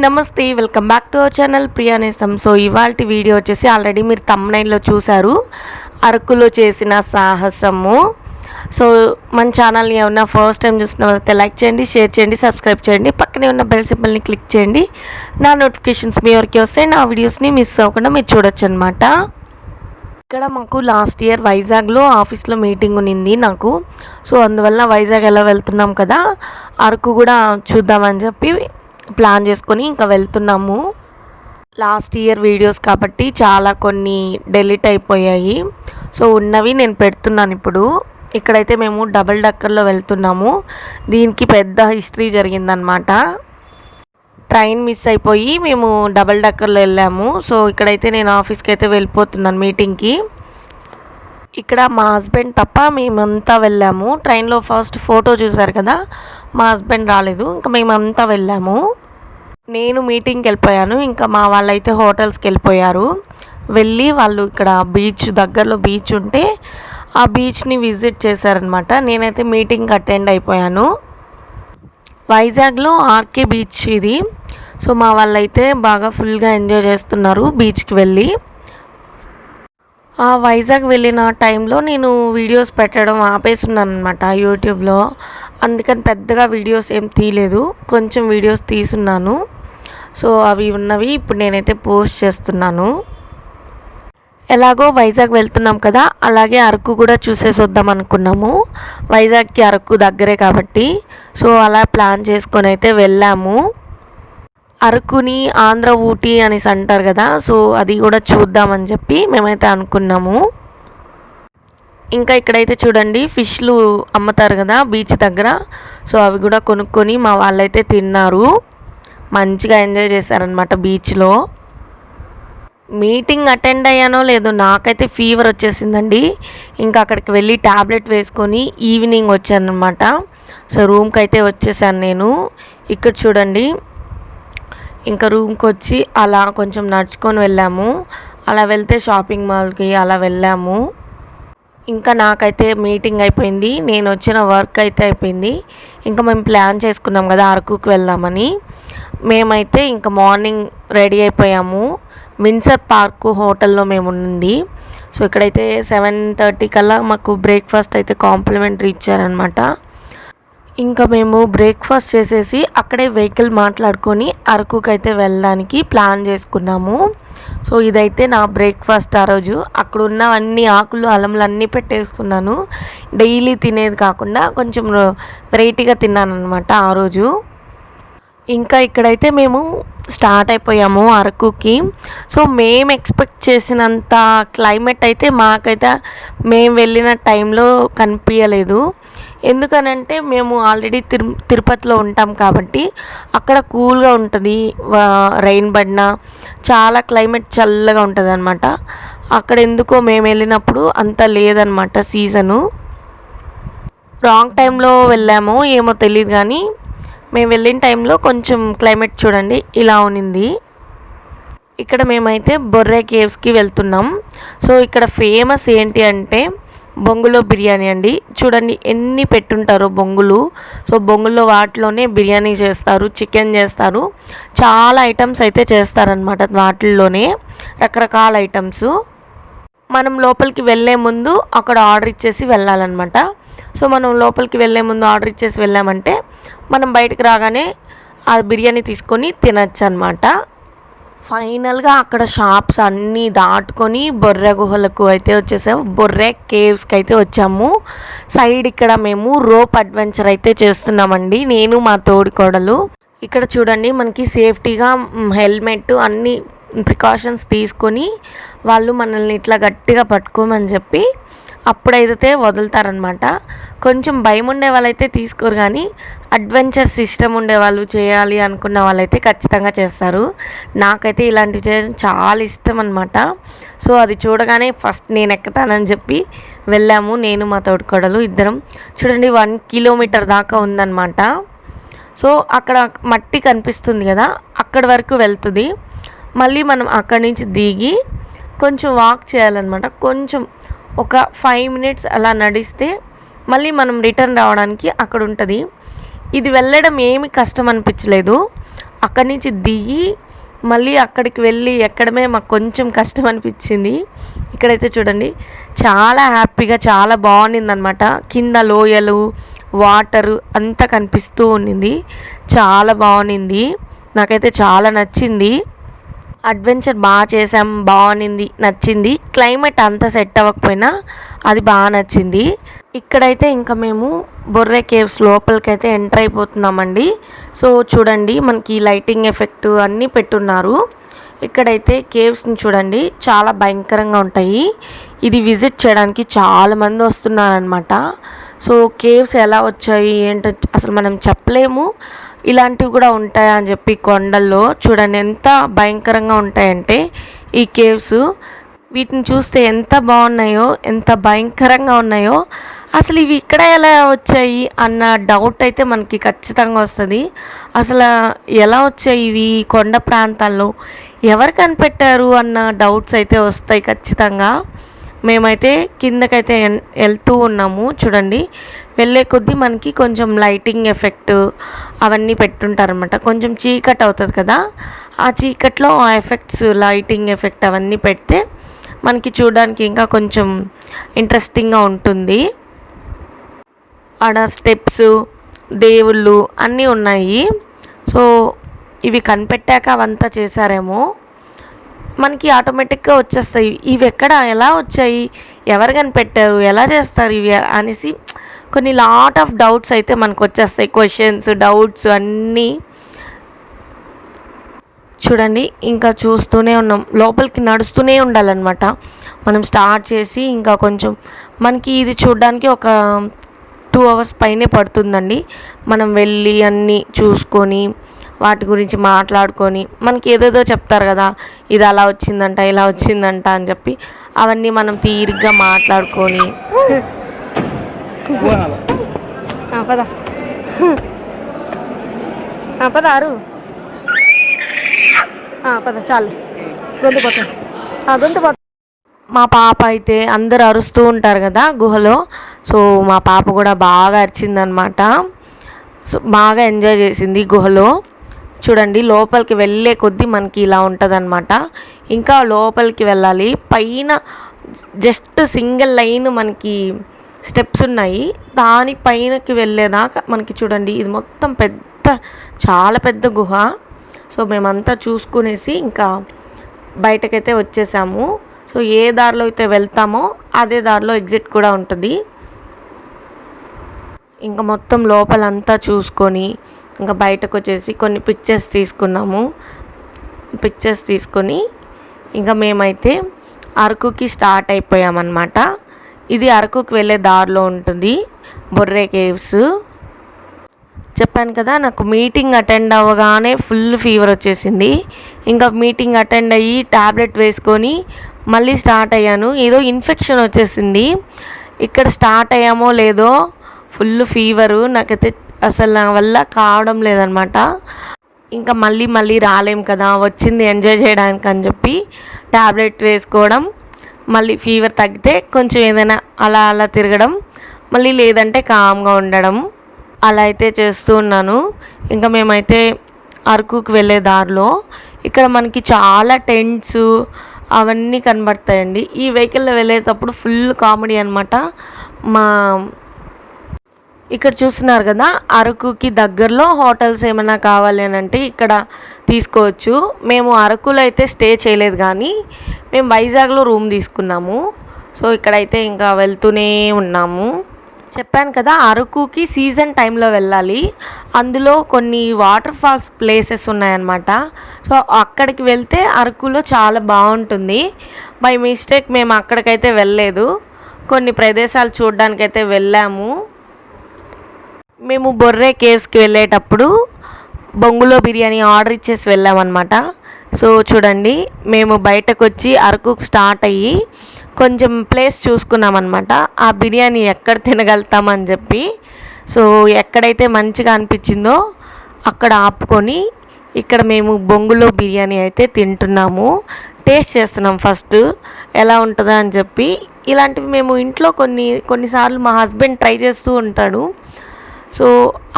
నమస్తే, welcome back to our channel Priya నేస్తం. So ఇవాల్టి వీడియో వచ్చేసి ఆల్రెడీ మీరు థంబ్నైల్లో చూసారు, అరకులో చేసిన సాహసము. సో మన ఛానల్ని ఏమన్నా ఫస్ట్ టైం చూసినట్లయితే లైక్ చేయండి, షేర్ చేయండి, సబ్స్క్రైబ్ చేయండి, పక్కనే ఉన్న బెల్ సింబల్ని క్లిక్ చేయండి. నా నోటిఫికేషన్స్ మీ వరకు వస్తాయి, నా వీడియోస్ని మిస్ అవ్వకుండా మీరు చూడొచ్చు అనమాట. ఇక్కడ మాకు లాస్ట్ ఇయర్ వైజాగ్లో ఆఫీస్లో మీటింగ్ ఉన్నింది నాకు. సో అందువల్ల వైజాగ్ ఎలా వెళ్తున్నాం కదా, అరకు కూడా చూద్దామని చెప్పి ప్లాన్ చేసుకొని ఇంకా వెళ్తున్నాము. లాస్ట్ ఇయర్ వీడియోస్ కాబట్టి చాలా కొన్ని డెలీట్ అయిపోయాయి. సో ఉన్నవి నేను పెడుతున్నాను ఇప్పుడు. ఇక్కడైతే మేము డబుల్ డక్కర్లో వెళ్తున్నాము. దీనికి పెద్ద హిస్టరీ జరిగిందనమాట. ట్రైన్ మిస్ అయిపోయి మేము డబుల్ డక్కర్లో వెళ్ళాము. సో ఇక్కడైతే నేను ఆఫీస్కి అయితే వెళ్ళిపోతున్నాను మీటింగ్కి. ఇక్కడ మా హస్బెండ్ తప్ప మేమంతా వెళ్ళాము. ట్రైన్లో ఫస్ట్ ఫోటో చూసారు కదా, మా హస్బెండ్ రాలేదు, ఇంకా మేమంతా వెళ్ళాము. నేను మీటింగ్కి వెళ్ళిపోయాను, ఇంకా మా వాళ్ళైతే హోటల్స్కి వెళ్ళిపోయారు. వెళ్ళి వాళ్ళు ఇక్కడ బీచ్ దగ్గరలో బీచ్ ఉంటే ఆ బీచ్ని విజిట్ చేశారనమాట. నేనైతే మీటింగ్కి అటెండ్ అయిపోయాను. వైజాగ్లో ఆర్కే బీచ్ ఇది. సో మా వాళ్ళైతే బాగా ఫుల్గా ఎంజాయ్ చేస్తున్నారు బీచ్కి వెళ్ళి. ఆ వైజాగ్ వెళ్ళిన టైంలో నేను వీడియోస్ పెట్టడం ఆపేస్తున్నాను అనమాట యూట్యూబ్లో. అందుకని పెద్దగా వీడియోస్ ఏం తీయలేదు, కొంచెం వీడియోస్ తీసున్నాను. సో అవి ఉన్నవి ఇప్పుడు నేనైతే పోస్ట్ చేస్తున్నాను. ఎలాగో వైజాగ్ వెళ్తున్నాం కదా, అలాగే అరకు కూడా చూసేసి వద్దాం అనుకున్నాము. వైజాగ్కి అరకు దగ్గరే కాబట్టి సో అలా ప్లాన్ చేసుకొని అయితే వెళ్ళాము. అరకుని ఆంధ్ర ఊటీ అనేసి అంటారు కదా, సో అది కూడా చూద్దామని చెప్పి మేమైతే అనుకున్నాము. ఇంకా ఇక్కడైతే చూడండి ఫిష్లు అమ్ముతారు కదా బీచ్ దగ్గర. సో అవి కూడా కొనుక్కొని మా వాళ్ళైతే తిన్నారు, మంచిగా ఎంజాయ్ చేశారనమాట బీచ్లో. మీటింగ్ అటెండ్ అయ్యానో లేదో నాకైతే ఫీవర్ వచ్చేసిందండి. ఇంకా అక్కడికి వెళ్ళి ట్యాబ్లెట్ వేసుకొని ఈవినింగ్ వచ్చానమాట. సో రూమ్కి అయితే వచ్చేసాను నేను. ఇక్కడ చూడండి, ఇంకా రూమ్కి వచ్చి అలా కొంచెం నడుచుకొని వెళ్ళాము. అలా వెళ్తే షాపింగ్ మాల్కి అలా వెళ్ళాము. ఇంకా నాకైతే మీటింగ్ అయిపోయింది, నేను వచ్చిన వర్క్ అయితే అయిపోయింది. ఇంకా మేము ప్లాన్ చేసుకున్నాం కదా అరకుకి వెళ్దామని. మేమైతే ఇంకా మార్నింగ్ రెడీ అయిపోయాము. విన్సర్ పార్క్ హోటల్లో మేము ఉంది. సో ఇక్కడైతే 7:30 కల్లా మాకు బ్రేక్ఫాస్ట్ అయితే కాంప్లిమెంటరీ ఇచ్చారనమాట. ఇంకా మేము బ్రేక్ఫాస్ట్ చేసేసి అక్కడే వెహికల్ మాట్లాడుకొని అరకుకి అయితే వెళ్ళడానికి ప్లాన్ చేసుకున్నాము. సో ఇదైతే నా బ్రేక్ఫాస్ట్ ఆ రోజు. అక్కడ ఉన్న అన్ని ఆకులు అలములు అన్నీ పెట్టేసుకున్నాను. డైలీ తినేది కాకుండా కొంచెం వెరైటీగా తిన్నాను అనమాట ఆ రోజు. ఇంకా ఇక్కడైతే మేము స్టార్ట్ అయిపోయాము అరకుకి. సో మేము ఎక్స్పెక్ట్ చేసినంత క్లైమేట్ అయితే మాకైతే మేము వెళ్ళిన టైంలో కనిపించలేదు. ఎందుకనంటే మేము ఆల్రెడీ తిరుపతిలో ఉంటాం కాబట్టి అక్కడ కూల్గా ఉంటుంది, రైన్ పడినా చాలా క్లైమేట్ చల్లగా ఉంటుంది అనమాట. అక్కడ ఎందుకో మేము వెళ్ళినప్పుడు అంత లేదనమాట సీజను. రాంగ్ టైంలో వెళ్ళామో ఏమో తెలియదు, కానీ మేము వెళ్ళిన టైంలో కొంచెం క్లైమేట్ చూడండి ఇలా ఉన్నింది. ఇక్కడ మేమైతే బొర్రే కేవ్స్కి వెళ్తున్నాం. సో ఇక్కడ ఫేమస్ ఏంటి అంటే బొంగులో బిర్యానీ అండి. చూడండి ఎన్ని పెట్టుంటారో బొంగులు. సో బొంగుల్లో వాటిలోనే బిర్యానీ చేస్తారు, చికెన్ చేస్తారు, చాలా ఐటమ్స్ అయితే చేస్తారనమాట వాటిల్లోనే, రకరకాల ఐటమ్స్. మనం లోపలికి వెళ్ళే ముందు అక్కడ ఆర్డర్ ఇచ్చేసి వెళ్ళాలన్నమాట. సో మనం లోపలికి వెళ్ళే ముందు ఆర్డర్ ఇచ్చేసి వెళ్ళామంటే మనం బయటకు రాగానే ఆ బిర్యానీ తీసుకొని తినచ్చు అనమాట. ఫైనల్గా అక్కడ షాప్స్ అన్నీ దాటుకొని బొర్రె గుహలకు అయితే వచ్చేసాము, బొర్రె కేవ్స్కి అయితే వచ్చాము. సైడ్ ఇక్కడ మేము రోప్ అడ్వెంచర్ అయితే చేస్తున్నామండి, నేను మా తోడికోడలు. ఇక్కడ చూడండి మనకి సేఫ్టీగా హెల్మెట్ అన్ని ప్రికాషన్స్ తీసుకొని వాళ్ళు మనల్ని ఇట్లా గట్టిగా పట్టుకోమని చెప్పి అప్పుడైతే వదులుతారనమాట. కొంచెం భయం ఉండే వాళ్ళైతే తీసుకోరు, కానీ అడ్వెంచర్ సిస్టమ్ ఉండేవాళ్ళు చేయాలి అనుకున్న వాళ్ళైతే ఖచ్చితంగా చేస్తారు. నాకైతే ఇలాంటివి చేయడం చాలా ఇష్టం అనమాట. సో అది చూడగానే ఫస్ట్ నేను ఎక్కుతానని చెప్పి వెళ్ళాము, నేను మా తోడికోడలు ఇద్దరం. చూడండి 1 కిలోమీటర్ దాకా ఉందన్నమాట. సో అక్కడ మట్టి కనిపిస్తుంది కదా, అక్కడి వరకు వెళ్తుంది. మళ్ళీ మనం అక్కడి నుంచి దిగి కొంచెం వాక్ చేయాలన్నమాట. కొంచెం ఒక 5 మినిట్స్ అలా నడిస్తే మళ్ళీ మనం రిటర్న్ రావడానికి అక్కడ ఉంటుంది. ఇది వెళ్ళడం ఏమి కష్టం అనిపించలేదు. అక్కడి నుంచి దిగి మళ్ళీ అక్కడికి వెళ్ళి ఎక్కడమే మాకు కొంచెం కష్టం అనిపించింది. ఇక్కడైతే చూడండి చాలా హ్యాపీగా చాలా బాగుండిందనమాట. కింద లోయలు వాటరు అంతా కనిపిస్తూ ఉండింది. చాలా బాగుండింది, నాకైతే చాలా నచ్చింది. అడ్వెంచర్ బాగా చేసాం, బాగుంది, నచ్చింది. క్లైమేట్ అంతా సెట్ అవ్వకపోయినా అది బాగా నచ్చింది. ఇక్కడైతే ఇంకా మేము బొర్రే కేవ్స్ లోపలికైతే ఎంటర్ అయిపోతున్నామండి. సో చూడండి మనకి లైటింగ్ ఎఫెక్ట్ అన్నీ పెట్టున్నారు. ఇక్కడైతే కేవ్స్ని చూడండి చాలా భయంకరంగా ఉంటాయి. ఇది విజిట్ చేయడానికి చాలామంది వస్తున్నారనమాట. సో కేవ్స్ ఎలా వచ్చాయి ఏంటో అసలు మనం చెప్పలేము. ఇలాంటివి కూడా ఉంటాయా అని చెప్పి కొండల్లో చూడండి ఎంత భయంకరంగా ఉంటాయంటే ఈ కేవ్స్. వీటిని చూస్తే ఎంత బాగున్నాయో, ఎంత భయంకరంగా ఉన్నాయో. అసలు ఇవి ఇక్కడ ఎలా వచ్చాయి అన్న డౌట్ అయితే మనకి ఖచ్చితంగా వస్తుంది. అసలు ఎలా వచ్చాయి ఇవి కొండ ప్రాంతాల్లో, ఎవరు కనిపెట్టారు అన్న డౌట్స్ అయితే వస్తాయి ఖచ్చితంగా. మేమైతే కిందకైతే వెళ్తూ ఉన్నాము. చూడండి వెళ్ళే కొద్దీ మనకి కొంచెం లైటింగ్ ఎఫెక్ట్ అవన్నీ పెట్టుంటారనమాట. కొంచెం చీకటి అవుతుంది కదా, ఆ చీకట్లో ఆ ఎఫెక్ట్స్ లైటింగ్ ఎఫెక్ట్ అవన్నీ పెడితే మనకి చూడడానికి ఇంకా కొంచెం ఇంట్రెస్టింగ్గా ఉంటుంది. ఆడ స్టెప్స్ దేవుళ్ళు అన్నీ ఉన్నాయి. సో ఇవి కనిపెట్టాక అవంతా చేశారేమో, మనకి ఆటోమేటిక్గా వచ్చేస్తాయి. ఇవి ఎక్కడ ఎలా వచ్చాయి, ఎవరు కనిపెట్టారు, ఎలా చేస్తారు ఇవి అనేసి కొన్ని లాట్ ఆఫ్ డౌట్స్ అయితే మనకు వచ్చేస్తాయి. క్వశ్చన్స్ డౌట్స్ అన్నీ చూడండి ఇంకా చూస్తూనే ఉన్నాం. లోపలికి నడుస్తూనే ఉండాలన్నమాట. మనం స్టార్ట్ చేసి ఇంకా కొంచెం మనకి ఇది చూడడానికి ఒక 2 hours పైనే పడుతుందండి. మనం వెళ్ళి అన్నీ చూసుకొని వాటి గురించి మాట్లాడుకొని, మనకి ఏదేదో చెప్తారు కదా, ఇది అలా వచ్చిందంట ఇలా వచ్చిందంట అని చెప్పి అవన్నీ మనం తీరిగ్గా మాట్లాడుకొని పదారు పద చాలు గొంతు మా పాప అయితే అందరు అరుస్తూ ఉంటారు కదా గుహలో. సో మా పాప కూడా బాగా అరిచిందనమాట. సో బాగా ఎంజాయ్ చేసింది గుహలో. చూడండి లోపలికి వెళ్ళే కొద్దీ మనకి ఇలా ఉంటుందన్నమాట. ఇంకా లోపలికి వెళ్ళాలి. పైన జస్ట్ సింగిల్ లైన్ మనకి స్టెప్స్ ఉన్నాయి. దాని పైనకి వెళ్ళేదాకా మనకి చూడండి ఇది మొత్తం చాలా పెద్ద గుహ. సో మేమంతా చూసుకునేసి ఇంకా బయటకైతే వచ్చేసాము. సో ఏ దారిలో అయితే వెళ్తామో అదే దారిలో ఎగ్జిట్ కూడా ఉంటుంది. ఇంకా మొత్తం లోపలంతా చూసుకొని ఇంకా బయటకు వచ్చేసి కొన్ని పిక్చర్స్ తీసుకున్నాము. పిక్చర్స్ తీసుకొని ఇంకా మేమైతే అరకుకి స్టార్ట్ అయిపోయామన్నమాట. ఇది అరకుకి వెళ్ళే దారిలో ఉంటుంది బొర్రే కేవ్స్. చెప్పాను కదా నాకు మీటింగ్ అటెండ్ అవ్వగానే ఫుల్ ఫీవర్ వచ్చేసింది. ఇంకా మీటింగ్ అటెండ్ అయ్యి ట్యాబ్లెట్ వేసుకొని మళ్ళీ స్టార్ట్ అయ్యాను. ఏదో ఇన్ఫెక్షన్ వచ్చేసింది. ఇక్కడ స్టార్ట్ అయ్యామో లేదో ఫుల్ ఫీవరు, నాకైతే అసలు నా వల్ల కావడం లేదనమాట. ఇంకా మళ్ళీ రాలేం కదా, వచ్చింది ఎంజాయ్ చేయడానికి అని చెప్పి ట్యాబ్లెట్ వేసుకోవడం, మళ్ళీ ఫీవర్ తగ్గితే కొంచెం ఏదైనా అలా తిరగడం, మళ్ళీ లేదంటే కామ్గా ఉండడం, అలా అయితే చేస్తూ ఉన్నాను. ఇంకా మేమైతే అరకుకి వెళ్ళే దారిలో ఇక్కడ మనకి చాలా టెంట్స్ అవన్నీ కనబడతాయండి. ఈ వెహికల్లో వెళ్ళేటప్పుడు ఫుల్ కామెడీ అనమాట. ఇక్కడ చూస్తున్నారు కదా అరకుకి దగ్గరలో హోటల్స్ ఏమైనా కావాలి అని అంటే ఇక్కడ తీసుకోవచ్చు. మేము అరకులో అయితే స్టే చేయలేదు, కానీ మేము వైజాగ్లో రూమ్ తీసుకున్నాము. సో ఇక్కడైతే ఇంకా వెళ్తూనే ఉన్నాము. చెప్పాను కదా అరకుకి సీజన్ టైంలో వెళ్ళాలి. అందులో కొన్ని వాటర్ ఫాల్స్ ప్లేసెస్ ఉన్నాయన్నమాట. సో అక్కడికి వెళ్తే అరకులో చాలా బాగుంటుంది. బై మిస్టేక్ మేము అక్కడికైతే వెళ్ళలేదు, కొన్ని ప్రదేశాలు చూడడానికైతే వెళ్ళాము. మేము బొర్రే కేవ్స్కి వెళ్ళేటప్పుడు బొంగులో బిర్యానీ ఆర్డర్ ఇచ్చేసి వెళ్ళామన్నమాట. సో చూడండి మేము బయటకు వచ్చి అరకు స్టార్ట్ అయ్యి కొంచెం ప్లేస్ చూసుకున్నామన్నమాట. ఆ బిర్యానీ ఎక్కడ తినగలుగుతామని చెప్పి, సో ఎక్కడైతే మంచిగా అనిపించిందో అక్కడ ఆపుకొని ఇక్కడ మేము బొంగులో బిర్యానీ అయితే తింటున్నాము. టేస్ట్ చేస్తున్నాం ఫస్ట్ ఎలా ఉంటుందా అని చెప్పి. ఇలాంటివి మేము ఇంట్లో కొన్నిసార్లు మా హస్బెండ్ ట్రై చేస్తూ ఉంటాడు. సో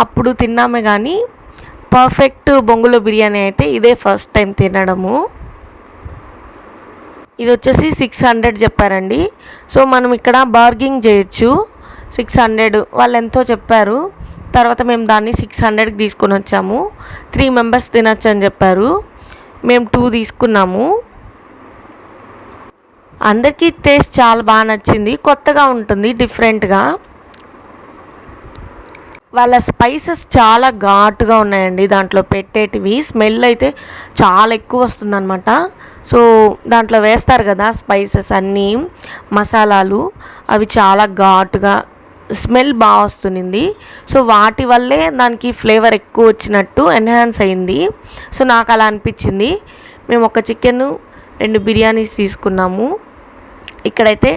అప్పుడు తిన్నామే, కానీ పర్ఫెక్ట్ బొంగులో బిర్యానీ అయితే ఇదే ఫస్ట్ టైం తినడము. ఇది వచ్చేసి 600 చెప్పారండి. సో మనం ఇక్కడ బార్గింగ్ చేయొచ్చు. 600 వాళ్ళు ఎంతో చెప్పారు. తర్వాత మేము దాన్ని 600కి తీసుకొని వచ్చాము. 3 మెంబర్స్ తినచ్చు అని చెప్పారు. మేము 2 తీసుకున్నాము. అందరికీ టేస్ట్ చాలా బాగా నచ్చింది. కొత్తగా ఉంటుంది, డిఫరెంట్గా. వాళ్ళ స్పైసెస్ చాలా ఘాటుగా ఉన్నాయండి దాంట్లో పెట్టేటివి. స్మెల్ అయితే చాలా ఎక్కువ వస్తుందన్నమాట. సో దాంట్లో వేస్తారు కదా స్పైసెస్ అన్నీ, మసాలాలు, అవి చాలా ఘాటుగా, స్మెల్ బాగా వస్తుంది. సో వాటి వల్లే దానికి ఫ్లేవర్ ఎక్కువ వచ్చినట్టు ఎన్హాన్స్ అయింది. సో నాకు అలా అనిపించింది. మేము ఒక చికెన్ 2 బిర్యానీస్ తీసుకున్నాము. ఇక్కడైతే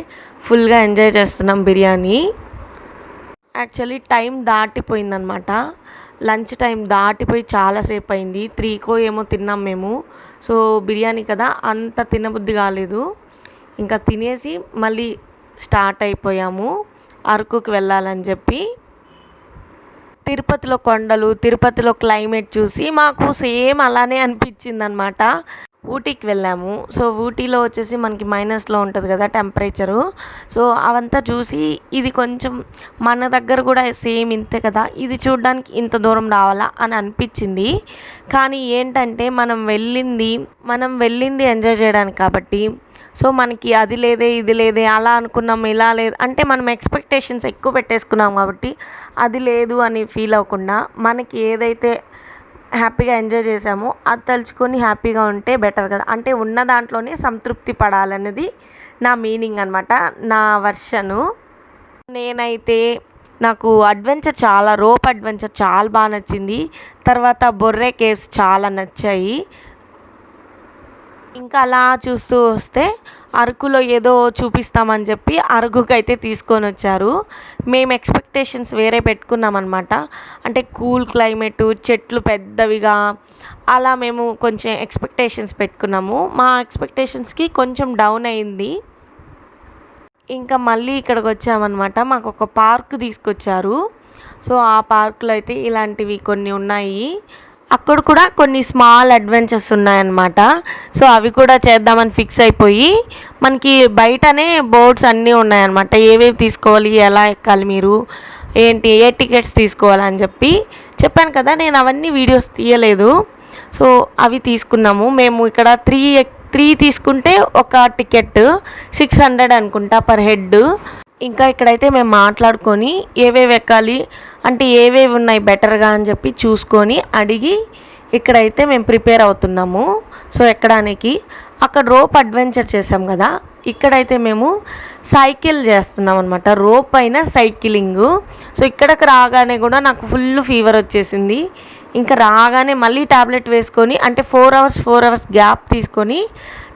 ఫుల్గా ఎంజాయ్ చేస్తున్నాం బిర్యానీ. యాక్చువల్లీ టైం దాటిపోయిందనమాట. లంచ్ టైం దాటిపోయి చాలాసేపు అయింది. 3కో ఏమో తిన్నాం మేము. సో బిర్యానీ కదా, అంత తినబుద్ధి కాలేదు. ఇంకా తినేసి మళ్ళీ స్టార్ట్ అయిపోయాము అరకుకి వెళ్ళాలని చెప్పి. తిరుపతిలో కొండలు, తిరుపతిలో క్లైమేట్ చూసి మాకు సేమ్ అలానే అనిపించింది అనమాట. ఊటీకి వెళ్ళాము. సో ఊటీలో వచ్చేసి మనకి మైనస్లో ఉంటుంది కదా టెంపరేచరు. సో అవంతా చూసి ఇది కొంచెం మన దగ్గర కూడా సేమ్ ఇంతే కదా, ఇది చూడడానికి ఇంత దూరం రావాలా అని అనిపించింది. కానీ ఏంటంటే మనం వెళ్ళింది ఎంజాయ్ చేయడానికి కాబట్టి, సో మనకి అది లేదే ఇది లేదే అలా అనుకున్నాం, ఇలా లేదు అంటే మనం ఎక్స్పెక్టేషన్స్ ఎక్కువ పెట్టేసుకున్నాం కాబట్టి అది లేదు అని ఫీల్ అవ్వకుండా మనకి ఏదైతే హ్యాపీగా ఎంజాయ్ చేసామో అది తలుచుకొని హ్యాపీగా ఉంటే బెటర్ కదా. అంటే ఉన్న దాంట్లోనే సంతృప్తి పడాలన్నది నా మీనింగ్ అనమాట, నా వర్షను. నేనైతే నాకు రోప్ అడ్వెంచర్ చాలా బాగా నచ్చింది. తర్వాత బొర్రే కేవ్స్ చాలా నచ్చాయి. ఇంకా అలా చూస్తూ వస్తే అరకులో ఏదో చూపిస్తామని చెప్పి అరకుకైతే తీసుకొని వచ్చారు. మేము ఎక్స్పెక్టేషన్స్ వేరే పెట్టుకున్నామన్నమాట. అంటే కూల్ క్లైమేటు, చెట్లు పెద్దవిగా, అలా మేము కొంచెం ఎక్స్పెక్టేషన్స్ పెట్టుకున్నాము. మా ఎక్స్పెక్టేషన్స్కి కొంచెం డౌన్ అయింది. ఇంకా మళ్ళీ ఇక్కడికి వచ్చామన్నమాట. మాకు ఒక పార్క్ తీసుకొచ్చారు. సో ఆ పార్క్లో అయితే ఇలాంటివి కొన్ని ఉన్నాయి. అక్కడ కూడా కొన్ని స్మాల్ అడ్వెంచర్స్ ఉన్నాయన్నమాట. సో అవి కూడా చేద్దామని ఫిక్స్ అయిపోయి, మనకి బయటనే బోర్డ్స్ అన్నీ ఉన్నాయన్నమాట. ఏవేవి తీసుకోవాలి, ఎలా ఎక్కాలి, మీరు ఏంటి, ఏ టికెట్స్ తీసుకోవాలని చెప్పాను కదా. నేను అవన్నీ వీడియోస్ తీయలేదు. సో అవి తీసుకున్నాము. మేము ఇక్కడ త్రీ తీసుకుంటే ఒక టికెట్ 600 అనుకుంటా పర్ హెడ్. ఇంకా ఇక్కడైతే మేము మాట్లాడుకొని ఏవేవి ఎక్కాలి అంటే ఏవేవి ఉన్నాయి బెటర్గా అని చెప్పి చూసుకొని అడిగి ఇక్కడైతే మేము ప్రిపేర్ అవుతున్నాము. సో ఎక్కడానికి అక్కడ రోప్ అడ్వెంచర్ చేసాం కదా, ఇక్కడైతే మేము సైకిల్ చేస్తున్నాం అనమాట. రోప్ పైన సైకిలింగ్. సో ఇక్కడికి రాగానే కూడా నాకు ఫుల్ ఫీవర్ వచ్చేసింది. ఇంకా రాగానే మళ్ళీ ట్యాబ్లెట్ వేసుకొని, అంటే 4 అవర్స్ గ్యాప్ తీసుకొని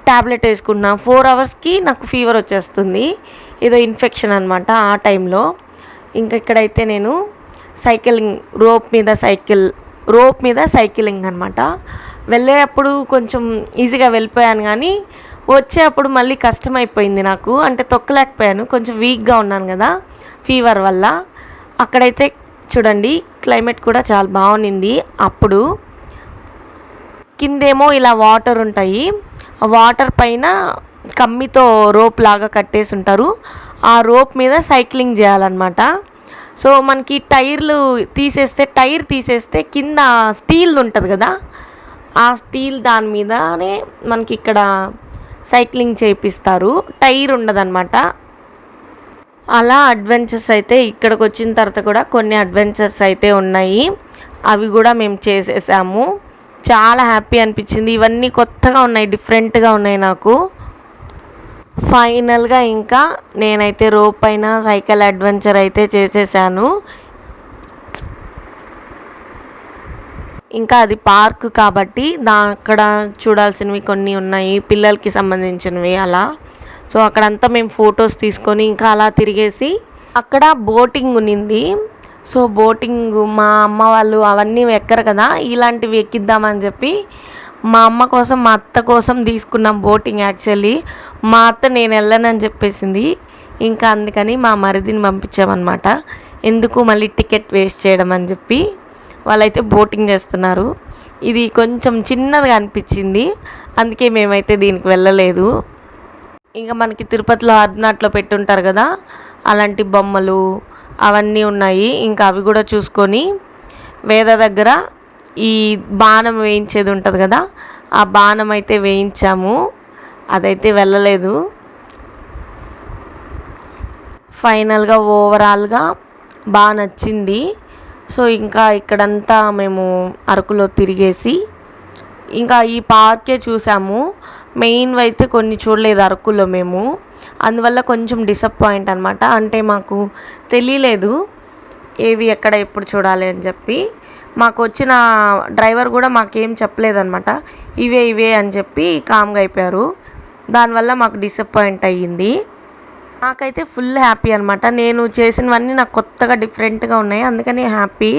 ట్యాబ్లెట్ వేసుకున్నా. 4 అవర్స్కి నాకు ఫీవర్ వచ్చేస్తుంది, ఏదో ఇన్ఫెక్షన్ అనమాట ఆ టైంలో. ఇంకా ఇక్కడైతే నేను రోప్ మీద సైకిలింగ్ అనమాట. వెళ్ళేటప్పుడు కొంచెం ఈజీగా వెళ్ళిపోయాను, కానీ వచ్చేటప్పుడు మళ్ళీ కష్టమైపోయింది నాకు. అంటే తొక్కలేకపోయాను, కొంచెం వీక్గా ఉన్నాను కదా ఫీవర్ వల్ల. అక్కడైతే చూడండి క్లైమేట్ కూడా చాలా బాగుంది. అప్పుడు కిందేమో ఇలా వాటర్ ఉంటాయి, ఆ వాటర్ పైన కమ్మితో రోప్ లాగా కట్టేసి ఉంటారు. ఆ రోప్ మీద సైక్లింగ్ చేయాలన్నమాట. సో మనకి టైర్ తీసేస్తే కింద స్టీల్ ఉంటుంది కదా, ఆ స్టీల్ దాని మీదనే మనకి ఇక్కడ సైక్లింగ్ చేయిస్తారు, టైర్ ఉండదన్నమాట. అలా అడ్వెంచర్స్ అయితే ఇక్కడికి వచ్చిన తర్వాత కూడా కొన్ని అడ్వెంచర్స్ అయితే ఉన్నాయి. అవి కూడా మేము చేసేసాము. చాలా హ్యాపీ అనిపించింది. ఇవన్నీ కొత్తగా ఉన్నాయి, డిఫరెంట్గా ఉన్నాయి నాకు. ఫైనల్గా ఇంకా నేనైతే రోప్ పైన సైకిల్ అడ్వెంచర్ అయితే చేసేసాను. ఇంకా అది పార్క్ కాబట్టి అక్కడ చూడాల్సినవి కొన్ని ఉన్నాయి, పిల్లలకి సంబంధించినవి అలా. సో అక్కడంతా మేము ఫొటోస్ తీసుకొని ఇంకా అలా తిరిగేసి అక్కడ బోటింగ్ ఉన్నింది. సో బోటింగ్ మా అమ్మ వాళ్ళు అవన్నీ ఎక్కరు కదా, ఇలాంటివి ఎక్కిద్దామని చెప్పి మా అమ్మ కోసం మా అత్త కోసం తీసుకున్నాం బోటింగ్. యాక్చువల్లీ మా అత్త నేను వెళ్ళనని చెప్పేసింది. ఇంకా అందుకని మా మరిదిని పంపించామన్నమాట. ఎందుకు మళ్ళీ టికెట్ వేస్ట్ చేయడం అని చెప్పి వాళ్ళైతే బోటింగ్ చేస్తున్నారు. ఇది కొంచెం చిన్నదిగా అనిపించింది, అందుకే మేమైతే దీనికి వెళ్ళలేదు. ఇంకా మనకి తిరుపతిలో అర్నాట్లో పెట్టుంటారు కదా, అలాంటి బొమ్మలు అవన్నీ ఉన్నాయి. ఇంకా అవి కూడా చూసుకొని వేద దగ్గర ఈ బాణం వేయించేది ఉంటుంది కదా, ఆ బాణం అయితే వేయించాము. అదైతే వెళ్ళలేదు. ఫైనల్గా ఓవరాల్గా బాగా నచ్చింది. సో ఇంకా ఇక్కడంతా మేము అరకులో తిరిగేసి ఇంకా ఈ పార్కే చూసాము. మెయిన్వి అయితే కొన్ని చూడలేదు అరకులో మేము, అందువల్ల కొంచెం డిసప్పాయింట్ అనమాట. అంటే మాకు తెలియలేదు ఏవి ఎక్కడ ఎప్పుడు చూడాలి అని చెప్పి. మాకు వచ్చిన డ్రైవర్ కూడా మాకేం చెప్పలేదన్నమాట, ఇవే అని చెప్పి కామ్గా అయిపోయారు. దానివల్ల మాకు డిసప్పాయింట్ అయ్యింది. నాకైతే ఫుల్ హ్యాపీ అనమాట. నేను చేసినవన్నీ నాకు కొత్తగా డిఫరెంట్గా ఉన్నాయి, అందుకని హ్యాపీ.